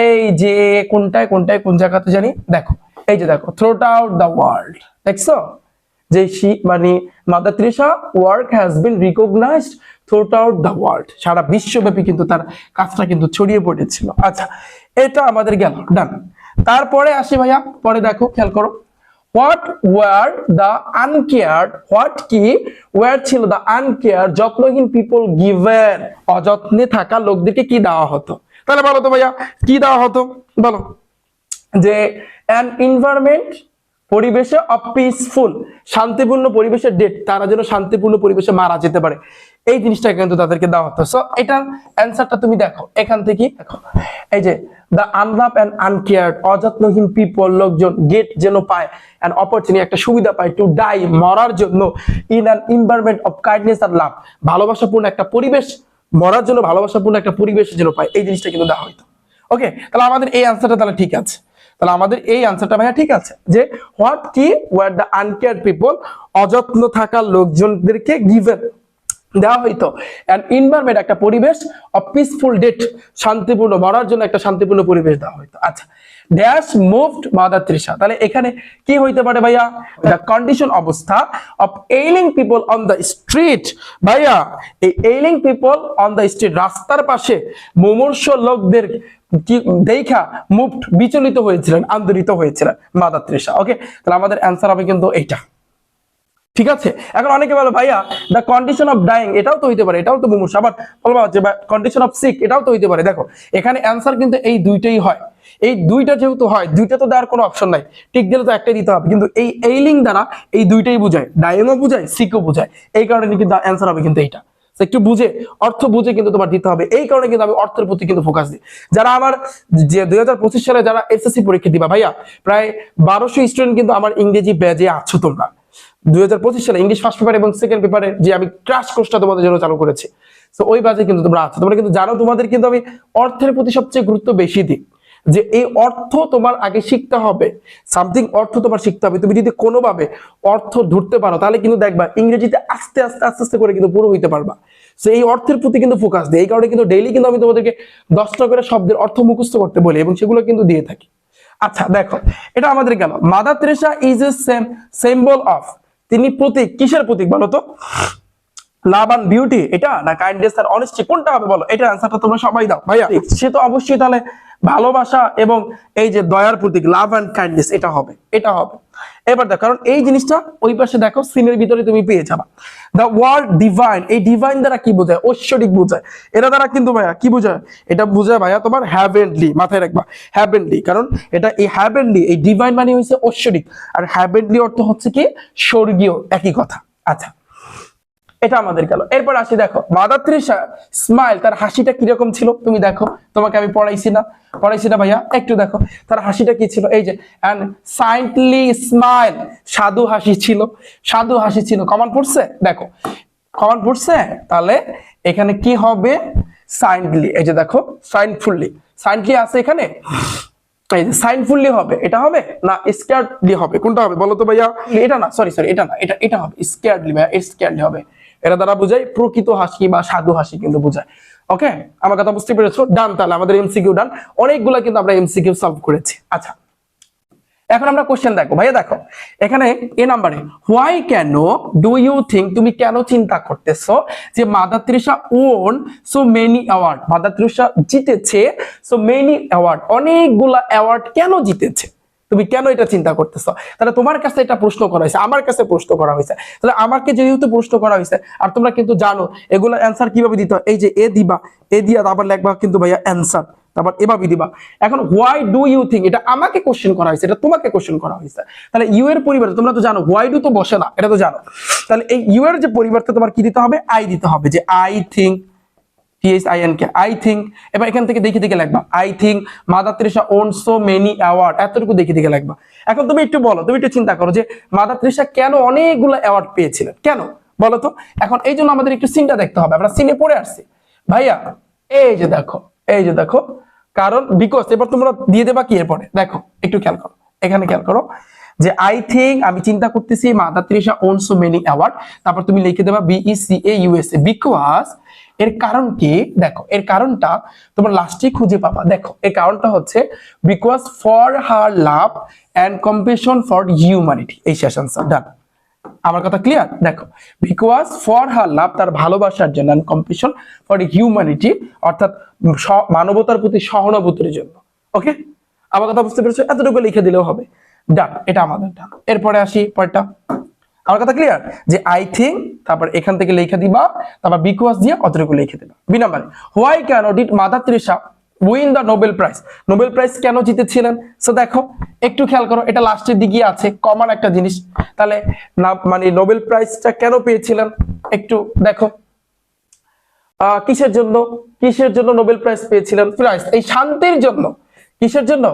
এই যে কোনটায় কোনটায় কোন জায়গাতে জানি, দেখো এই যে দেখো থ্রুট আউট দ্য ওয়ার্ল্ড, দেখছো যে মানে mother Teresa work has been recognized throughout the world, সারা বিশ্বব্যাপী কিন্তু তার কাজটা কিন্তু ছড়িয়ে পড়েছিল। আচ্ছা এটা আমাদের গেল, ডান। তারপরে আসি ভাইয়া, পরে দেখো খেয়াল করো, হোয়াট ওয়ার দ্য আনকেয়ার্ড, হোয়াট কি ওয়ার ছিল দ্য আনকেয়ার, যত্নহীন পিপল গিভেন, অযত্নে থাকা লোকদেরকে কি দেওয়া হতো? তাহলে বলো তো ভাইয়া কি দেওয়া হতো? বলো, যে অ্যান এনভায়রনমেন্ট পরিবেশে অপিসফুল, শান্তিপূর্ণ পরিবেশের ডেথ, তারা যেন শান্তিপূর্ণ পরিবেশে মারা যেতে পারে, এই জিনিসটা কিন্তু তাদেরকে দেওয়া হতো। সো এটার অ্যান্সারটা তুমি দেখো এখান থেকে, দেখো এই যে দ্য আনলাভ অ্যান্ড আনকেয়ার্ড, অযত্নহীন পিপল, লোকজন গেট যেন পায় অ্যান অপরচুনিটি, একটা সুবিধা পায়, টু ডাই, মরার জন্য, in an environment of kindness আর লাভ, ভালোবাসাপূর্ণ একটা পরিবেশ, মরার জন্য ভালোবাসাপূর্ণ একটা পরিবেশ যেন পায়, এই জিনিসটা কিন্তু দেওয়া হতো। ওকে, তাহলে আমাদের এই অ্যান্সারটা তাহলে ঠিক আছে, তাহলে আমাদের এই অ্যান্সারটা ভাইয়া ঠিক আছে যে হোয়াট কি ওয়ার দ্য আনকেয়ার্ড পিপল, অযত্ন থাকা লোকজনদেরকে গিভেন দেওয়া হইতো অ্যান এনভায়রনমেন্ট, একটা পরিবেশ, অফ পিসফুল ডেথ, শান্তিপূর্ণ মরার জন্য একটা শান্তিপূর্ণ পরিবেশ দেওয়া হইতো। আচ্ছা, ড্যাশ মুভড মাদার তৃষা, তাহলে এখানে কি হইতে পারে ভাইয়া, দ্য কন্ডিশন, অবস্থা, of ailing people on the street, ভাইয়া এই ailing people on the street, রাস্তার পাশে মুমূর্ষ লোকদের কি দেখা মুভড, বিচলিত হয়েছিলেন, আন্দোলিত হয়েছিলেন মাদার তৃষা। ওকে, তাহলে আমাদের অ্যান্সার হবে কিন্তু এইটা, ঠিক আছে। এখন অনেকে বলে ভাইয়া দ্য কন্ডিশন অফ ডাইং, এটাও তো হইতে পারে, এটাও তো মুমূর্ষু, আবার বলবা হচ্ছে কন্ডিশন অফ সিক, এটাও তো হইতে পারে। দেখো এখানে অ্যান্সার কিন্তু এই দুইটাই হয়, এই দুইটা যেহেতু হয়, দুইটা তো দেওয়ার কোনো অপশন নাই, ঠিক দিলে তো একটাই দিতে হবে, কিন্তু এই এইলিং দ্বারা এই দুইটাই বোঝায়, ডাইংও বোঝায়, সিকও বোঝায়, এই কারণে কিন্তু অ্যান্সার হবে কিন্তু এইটা। একটু বুঝে, অর্থ বুঝে কিন্তু তোমার দিতে হবে, এই কারণে কিন্তু আমি অর্থের প্রতি কিন্তু ফোকাস দিই। যারা আমার যে 2025 সালে যারা এসএসসি পরীক্ষা দিবা ভাইয়া, প্রায় 1200 স্টুডেন্ট কিন্তু আমার ইংরেজি ব্যাচে আছো তোমরা। 2025 সালে ইংলিশ ফার্স্ট পেপার এবং সেকেন্ড পেপারে যে আমি ক্রাশ কোর্সটা তোমাদের জন্য চালু করেছি, তো ওই ব্যাচে কিন্তু তোমরা আছো, তোমরা কিন্তু জানো তোমাদের কিন্তু আমি অর্থের প্রতি সবচেয়ে গুরুত্ব বেশি দিই, যে এই অর্থ তোমার আগে শিখতে হবে, সামথিং অর্থ তোমার শিখতে হবে। তুমি যদি কোনোভাবে অর্থ ধরতে পারো তাহলে কিন্তু দেখবা ইংরেজিতে আস্তে আস্তে আস্তে আস্তে করে কিন্তু পুরো হইতে পারবা। তো এই অর্থের প্রতি কিন্তু ফোকাস দিই, এই কারণে কিন্তু ডেইলি কিন্তু আমি তোমাদেরকে 10টা করে শব্দের অর্থ মুখস্থ করতে বলি এবং সেগুলো কিন্তু দিয়ে থাকি। আচ্ছা দেখো, এটা আমাদের গেল। Mother Teresa is a symbol of, তিনি প্রতীক, কিসের প্রতীক বলো তো? লাভ এন্ড বিউটি, এটা না কাইন্ডনেস আর অনেস্টি, কোনটা হবে বলো? এটা অ্যান্সারটা তোমরা সবাই দাও ভাইয়া। সে তো অবশ্যই তাহলে ভালোবাসা এবং এই যে দয়ার প্রতীক, লাভ এন্ড কাইন্ডনেস, এটা হবে, এটা হবে। এবার দেখো, কারণ এই জিনিসটা ওই পাশে দেখো সিনের ভিতরে তুমি পেয়ে যাবা। দ্য ওয়ার্ড ডিভাইন, এই ডিভাইন দ্বারা কি বোঝায়? ঐশ্বরিক বোঝায়। এটা দ্বারা কিন্তু ভাইয়া কি বোঝায়? এটা বোঝায় ভাইয়া তোমার হ্যাভেনলি, মাথায় রাখবা হ্যাভেনলি, কারণ এটা এই হ্যাভেনলি, এই ডিভাইন মানে হচ্ছে ঐশ্বরিক, আর হ্যাভেনলি অর্থ হচ্ছে কি স্বর্গীয়, একই কথা। আচ্ছা, এটা আমাদের গেল। এরপর আসি, দেখো মাদার তেরেসা স্মাইল, তার হাসিটা কিরকম ছিল তুমি দেখো, তোমাকে আমি পড়াইছি না ভাইয়া? একটু দেখো তার হাসিটা কি ছিল, এই যে এন্ড সাইন্টলি স্মাইল, সাধু হাসি ছিল, সাধু হাসি ছিল। কমান পড়ছে? দেখো কমান পড়ছে, তাহলে এখানে কি হবে? সাইন্টলি, এই যে দেখো সাইন্টফুলি, সাইন্টলি আছে এখানে, এই যে সাইনফুলি হবে, এটা হবে না স্কেয়ার্ডলি হবে? কোনটা হবে বলো তো ভাইয়া? এটা না, সরি এটা না, এটা হবে স্কেয়ার্ডলি ভাইয়া, স্কেয়ার্ডলি হবে। এটা দ্বারা বোঝায় প্রকৃত হাসি বা সাধু হাসি কিন্তু বোঝায়। ওকে, আমার কথা বুঝতে পেরেছো? ডান, তাহলে আমাদের এমসিকিউ ডান, অনেকগুলা কিন্তু আমরা এমসিকিউ সলভ করেছি। আচ্ছা, এখন আমরা কোশ্চেন দেখো ভাইয়া। দেখো এখানে এ নাম্বারে, হোয়াই কেন ডু ইউ থিঙ্ক, তুমি কেন চিন্তা করতেছো যে Mother Teresa on so many award, mother Teresa জিতেছে সো মেনি অ্যাওয়ার্ড, অনেকগুলা অ্যাওয়ার্ড কেন জিতেছে? তুমি কেন এটা চিন্তা করতেছো? তাহলে তোমার কাছে এটা প্রশ্ন করা হয়েছে, আমার কাছে প্রশ্ন করা হয়েছে, তাহলে আমাকে যেহেতু প্রশ্ন করা হয়েছে, আর তোমরা কিন্তু জানো এগুলো অ্যান্সার কিভাবে দিতে হয়, এই যে এ দিবা, এ দিয়া আবার লিখবা কিন্তু ভাইয়া অ্যান্সার, তারপর এভাবে দিবা। এখন হোয়াই ডু ইউ থিঙ্ক, এটা আমাকে কোশ্চেন করা হয়েছে, এটা তোমাকে কোশ্চেন করা হয়েছে, তাহলে ইউ এর পরিবর্তে তোমরা তো জানো হোয়াই ডু তো বসে না, এটা তো জানো, তাহলে এই ইউ এর যে পরিবর্তে তোমার কি দিতে হবে? আই দিতে হবে, যে I think, THINK, I think. এবার এখান থেকে দেখে দেখে লিখবা, I think mother Teresa on so many award, এতটুকু দেখে দেখে লিখবা। এখন তুমি একটু বলো, তুমি একটু চিন্তা করো যে মাদার তেরেসা কেন অনেকগুলো অ্যাওয়ার্ড পেয়েছিলেন, কেন বলো তো? এখন এই জন্য আমাদের একটু সিনটা দেখতে হবে, আমরা সিনে পড়ে আসছি ভাইয়া, এই যে দেখো, কারণ বিকজ, এবার তোমরা দিয়ে দেবা কি এরপরে, দেখো একটু খেয়াল করো, এখানে খেয়াল করো যে আই থিঙ্ক, আমি চিন্তা করতেছি mother Teresa on so many award, তারপর তুমি লিখে দেবা BECAUSA, বিকজ। এর কারণ কি? দেখো এর কারণটা তোমরা লাস্টে খুঁজে পাবা। দেখো এর কারণটা হচ্ছে because for her love and compassion for humanity, এই শেষ আনসার, ডান। আমার কথা ক্লিয়ার? দেখো বিকজ ফর হার লাভ, তার ভালোবাসার জন্য, এন্ড কম্পেশন ফর হিউম্যানিটি, অর্থাৎ মানবতার প্রতি সহানুভূতির জন্য। ওকে, আমার কথা বুঝতে পেরেছো? এতটুকু লিখে দিলেও হবে, ডান, এটা আমাদের ডান। এরপরে আসি পরেরটা, আমার কথা ক্লিয়ার? যে আই থিঙ্ক, তারপর এখান থেকে লিখে দিবা, তারপর বিকজ দিয়ে অতটুকু লিখে দিবা। বি নাম্বার, হোয়াই কেন did mother Teresa win the Nobel prize. Nobel prize কেন জিতেছিলেন? সো দেখো একটু খেয়াল করো, এটা লাস্টের দিকে আছে, কমন একটা জিনিস। তাহলে না মানে নোবেল প্রাইজটা কেন পেয়েছিলেন একটু দেখো, কিসের জন্য নোবেল প্রাইজ পেয়েছিলেন? প্রাইজ এই শান্তির জন্য। কিসের জন্য?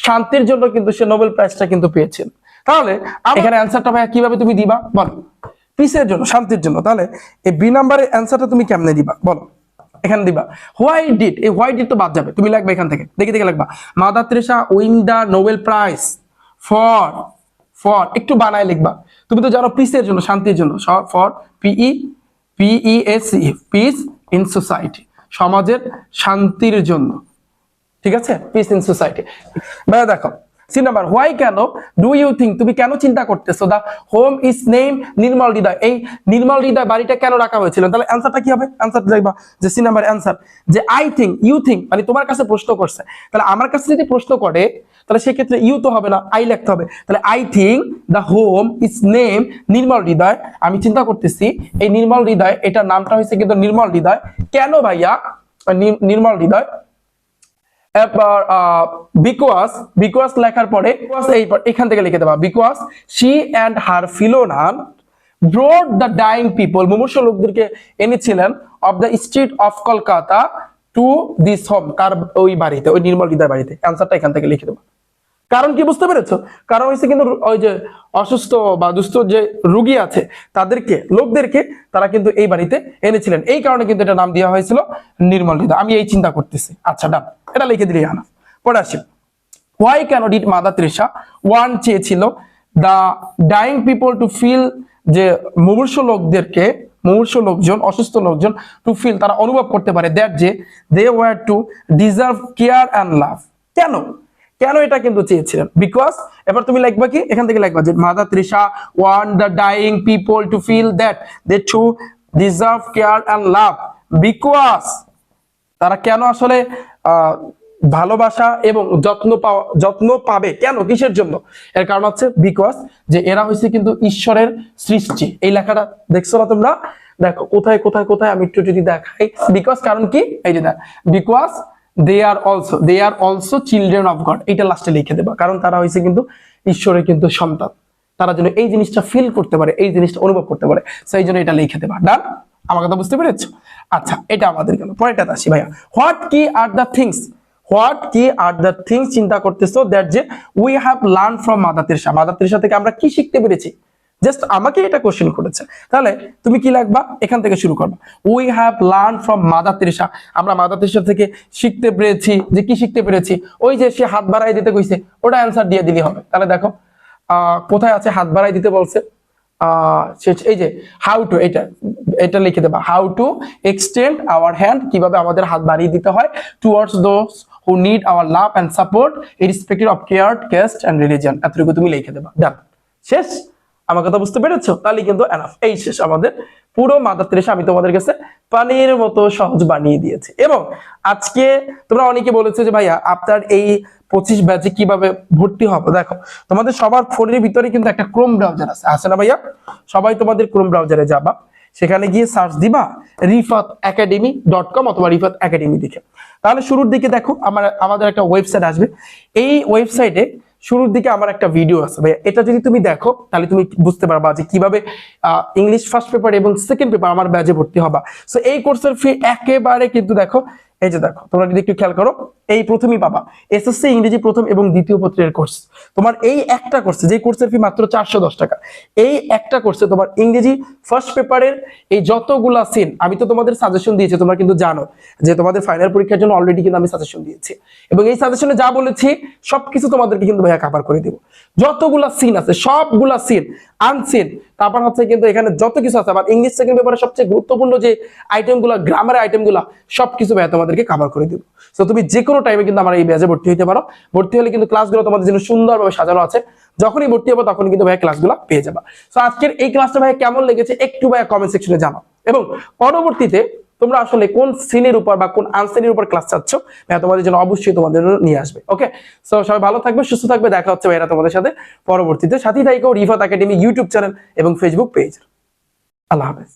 শান্তির জন্য কিন্তু সে নোবেল প্রাইজটা কিন্তু পেয়েছিলেন। তাহলে এখানে অ্যান্সারটা ভাইয়া কিভাবে তুমি দিবা বলো? পিসের জন্য, শান্তির জন্য। তাহলে এই বি নাম্বারের অ্যান্সারটা তুমি কেমনে দিবা বলো? এখানে দিবা হোয়াই ডিড, এই হোয়াই ডিড তো বাদ যাবে, তুমি লিখবে এখান থেকে, দেখে লিখবা Mother Teresa win the Nobel prize for একটু বানায় লিখবা। তুমি তো জানো পিসের জন্য, শান্তির জন্য, for PEAC, piece in society, সমাজের শান্তির জন্য। ঠিক আছে, পিস ইন সোসাইটি। ভাইয়া দেখো সি নাম্বার, হোয়াই কেন ডু ইউ থিঙ্ক, তুমি কেন চিন্তা করতেছো দা হোম ইজ নেম নির্মল হৃদয়, এই নির্মল হৃদয় বাড়িটা কেন রাখা হয়েছিল? তাহলে অ্যান্সারটা কি হবে? অ্যান্সার দেখবা যে সি নাম্বার অ্যান্সার, যে আই থিঙ্ক, ইউ থিঙ্ক মানে তোমার কাছে প্রশ্ন করছে, তাহলে আমার কাছে যদি প্রশ্ন করে তাহলে সেক্ষেত্রে ইউ তো হবে না, আই লিখতে হবে। তাহলে I think the home is name Nirmal Hriday, আমি চিন্তা করতেছি এই নির্মল হৃদয়, এটা নামটা হয়েছে কিন্তু নির্মল হৃদয়। কেন ভাইয়া নির্মল হৃদয়? বিকজ লেখার পরে এখান থেকে লিখে দেবা, because she and her fellow nuns brought the dying people, মুমূর্ষ লোকদেরকে এনেছিলেন off the street of Kolkata to this home, কার ওই বাড়িতে, ওই নির্মল হৃদয় বাড়িতে। অ্যান্সারটা এখান থেকে লিখে দেবা। কারণ কি বুঝতে পেরেছো? কারণ হচ্ছে কিন্তু ওই যে অসুস্থ বা দুস্থ যে রোগী আছে তাদেরকে, লোকদেরকে তারা কিন্তু এই বাড়িতে এনেছিলেন, এই কারণে কিন্তু এটা নাম দেওয়া হয়েছিল নির্মল হৃদয়। আমি এই চিন্তা করতেছি। আচ্ছা ডান, এটা লিখে দিলে আনা। পরে আসি, হোয়াই কেন ডিড মাদার তেরেসা ওয়ান চেয়েছিল দা ডাইং পিপল টু ফিল, যে মুমূর্ষ লোকজন, অসুস্থ লোকজন, টু ফিল তারা অনুভব করতে পারে, দ্যাট যে they were to deserve care and love. কেন এটা কিন্তু চেয়েছিলেন? বিকজ, এবার তুমি লিখবা কি এখান থেকে লিখবা যে Mother Teresa want the dying people to feel that they to deserve care and love, because তারা কেন আসলে ভালোবাসা এবং যত্ন পাবে, কেন, কিসের জন্য? এর কারণ হচ্ছে বিকজ, যে এরা হয়েছে কিন্তু ঈশ্বরের সৃষ্টি। এই লেখাটা দেখছো না তোমরা? দেখো কোথায় আমি একটু যদি দেখাই, বিকজ কারণ কি, এই যে because they are also children of God, এটা লাস্টে লিখে দেবা। কারণ তারা হয়েছে কিন্তু ঈশ্বরের কিন্তু সন্তান, তারা যেন এই জিনিসটা ফিল করতে পারে, এই জিনিসটা অনুভব করতে পারে, সেই জন্য এটা লিখে দেবা। ডান, আমার কথা বুঝতে পেরেছো? আচ্ছা, এটা আমাদের গেল। পরেরটাতে আসি ভাইয়া, হোয়াট কি আর দ্য থিংস চিন্তা করতেছো দ্যাট যে we have learn from mother Teresa, mother Teresa থেকে আমরা কি শিখতে পেরেছি? জাস্ট আমাকে এটা কোশ্চেন করেছে। তাহলে তুমি কি লিখবা? এখান থেকে শুরু করবা, we have learn from mother Teresa, আমরা মাদার তেরেসা থেকে শিখতে পেরেছি। যে কি শিখতে পেরেছি? ওই যে সে হাত বাড়াই দিতে কইছে, ওটা অ্যান্সার দিয়ে দিলেই হবে। তাহলে দেখো কোথায় আছে হাত বাড়াই দিতে বলছে, এই যে হাউ টু, এটা লিখে দেবা, how to extend our hand, কিভাবে আমাদের হাত বাড়িয়ে দিতে হয়, towards those who need our love and support irrespective of care, caste and religion. এতটুকু তুমি লিখে দেবা। ডান, শেষ। আমার কথা বুঝতে পেরেছো? তাহলে কিন্তু এনাফ, এই শেষ আমাদের পুরো মাদার তেরেসা। আমি তোমাদের কাছে পানির মতো সহজ বানিয়ে দিয়েছি। এবং আজকে তোমরা অনেকে বলেছে যে ভাইয়া আপনার এই 25 ব্যাচে কিভাবে ভর্তি হবে। দেখো তোমাদের সবার ফোনের ভিতরে কিন্তু একটা ক্রোম ব্রাউজার আছে না ভাইয়া? সবাই তোমাদের ক্রোম ব্রাউজারে যাবা, সেখানে গিয়ে সার্চ দিবা rifatacademy.com অথবা রিফাত একাডেমি দেখে। তাহলে শুরুর দিকে দেখো আমাদের একটা ওয়েবসাইট আসবে। এই ওয়েবসাইটে শুরুর দিকে আমার একটা ভিডিও আছে ভাইয়া, এটা যদি তুমি দেখো তাহলে তুমি বুঝতে পারবা যে কিভাবে ইংলিশ ফার্স্ট পেপার এবং সেকেন্ড পেপার আমার ব্যাচে ভর্তি হবা। সো এই কোর্সের ফি একেবারে কিন্তু দেখো, এই যে দেখো তোমরা যদি একটু খেয়াল করো, এই প্রথমেই পাবা এসএসসি ইংরেজি প্রথম এবং দ্বিতীয় পত্রের কোর্স। তোমার এই একটা কোর্সে, যে কোর্সের ফি মাত্র 410 টাকা, এই একটা কোর্সে তোমার ইংরেজি ফার্স্ট পেপারের এই যতগুলা সিন, আমি তো তোমাদের সাজেশন দিয়েছি, তোমরা কিন্তু জানো যে তোমাদের ফাইনাল পরীক্ষার জন্য অলরেডি কিন্তু আমি সাজেশন দিয়েছি, এবং এই সাজেশনে যা বলেছি সবকিছু তোমাদেরকে কিন্তু ভাইয়া কভার করে দিব। যতগুলা সিন আছে সবগুলা সিন, আনসিন, তারপর হচ্ছে কিন্তু এখানে যত কিছু আছে, আবার ইংলিশ সেকেন্ড পেপারে সবচেয়ে গুরুত্বপূর্ণ যে আইটেমগুলো, গ্রামারের আইটেমগুলো সবকিছু ভাইয়া তোমাদেরকে কভার করে দিব। সো তুমি যে কোনো টাইমে কিন্তু আমার এই ব্যাচে ভর্তি হতে পারো। ভর্তি হলে কিন্তু ক্লাসগুলো তোমাদের জন্য সুন্দরভাবে সাজানো আছে, যখনই ভর্তি হবে তখনই কিন্তু ভাইয়া ক্লাসগুলো পেয়ে যাবা। সো আজকের এই ক্লাসটা ভাইয়া কেমন লেগেছে একটু ভাইয়া কমেন্ট সেকশনে জানাও, এবং পরবর্তীতে তোমরা আসলে কোন সিনের উপর বা কোন আনসিনের উপর ক্লাস চাচ্ছ ভাইয়া তোমাদের জন্য অবশ্যই তোমাদের নিয়ে আসবে। ওকে, সো সবাই ভালো থাকবে, সুস্থ থাকবে, দেখা হচ্ছে ভাইয়া তোমাদের সাথে পরবর্তীতে। সাথেই থাকো রিফাত একাডেমি ইউটিউব চ্যানেল এবং ফেসবুক পেজ। আল্লাহ হাফেজ।